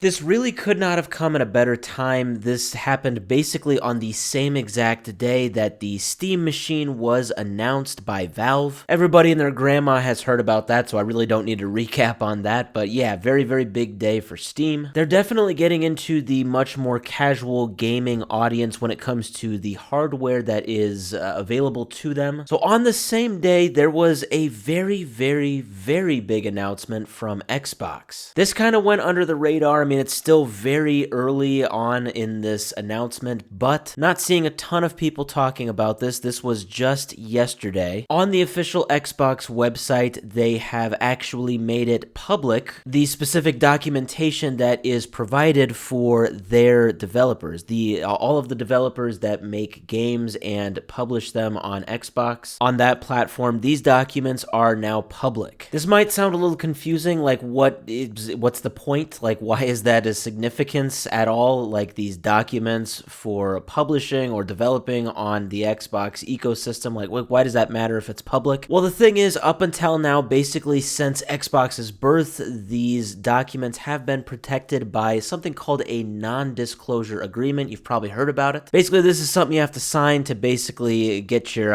This really could not have come at a better time. This happened basically on the same exact day that the Steam Machine was announced by Valve. Everybody and their grandma has heard about that, so I really don't need to recap on that, but yeah, very, very big day for Steam. They're definitely getting into the much more casual gaming audience when it comes to the hardware that is available to them. So on the same day, there was a very, very, very big announcement from Xbox. This kind of went under the radar. I mean, it's still very early on in this announcement, but not seeing a ton of people talking about this. This was just yesterday. On the official Xbox website, they have actually made it public, the specific documentation that is provided for their developers, all of the developers that make games and publish them on Xbox. On that platform, these documents are now public. This might sound a little confusing, like what's the point? Like, why is that a significance at all? Like, these documents for publishing or developing on the Xbox ecosystem, like why does that matter if it's public? Well, the thing is, up until now, basically since Xbox's birth, these documents have been protected by something called a non-disclosure agreement. You've probably heard about it. Basically, this is something you have to sign to basically get your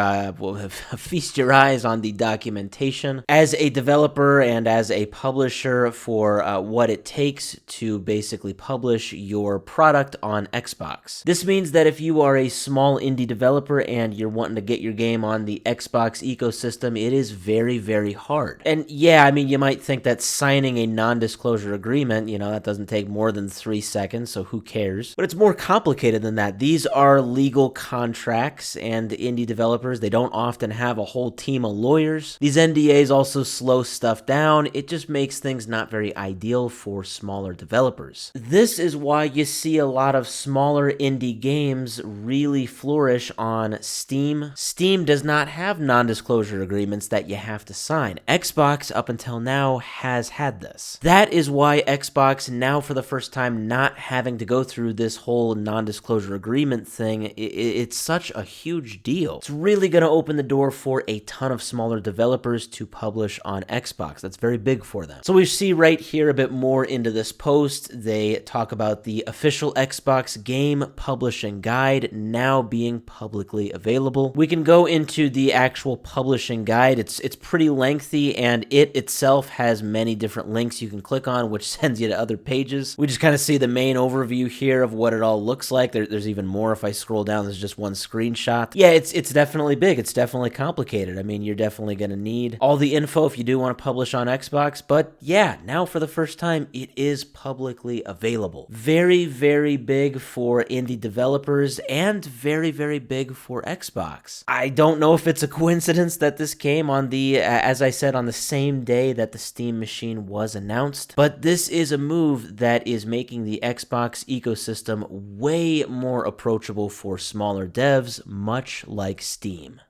feast your eyes on the documentation as a developer and as a publisher for what it takes to basically publish your product on Xbox. This means that if you are a small indie developer and you're wanting to get your game on the Xbox ecosystem, it is very, very hard. And yeah, I mean, you might think that signing a non-disclosure agreement, that doesn't take more than 3 seconds, so who cares? But it's more complicated than that. These are legal contracts, and indie developers, they don't often have a whole team of lawyers. These NDAs also slow stuff down. It just makes things not very ideal for smaller developers. This is why you see a lot of smaller indie games really flourish on Steam. Steam does not have non-disclosure agreements that you have to sign. Xbox, up until now, has had this. That is why Xbox, now for the first time, not having to go through this whole non-disclosure agreement thing, it's such a huge deal. It's really going to open the door for a ton of smaller developers to publish on Xbox. That's very big for them. So we see right here a bit more into this post. They talk about the official Xbox game publishing guide now being publicly available. We can go into the actual publishing guide. It's pretty lengthy, and it itself has many different links you can click on, which sends you to other pages. We just kind of see the main overview here of what it all looks like. There's even more if I scroll down. There's just one screenshot. Yeah, it's definitely big. It's definitely complicated. I mean, you're definitely going to need all the info if you do want to publish on Xbox, but yeah, now for the first time, it is publicly available. Very, very big for indie developers and very, very big for Xbox. I don't know if it's a coincidence that this came on as I said, on the same day that the Steam Machine was announced, but this is a move that is making the Xbox ecosystem way more approachable for smaller devs, much like Steam.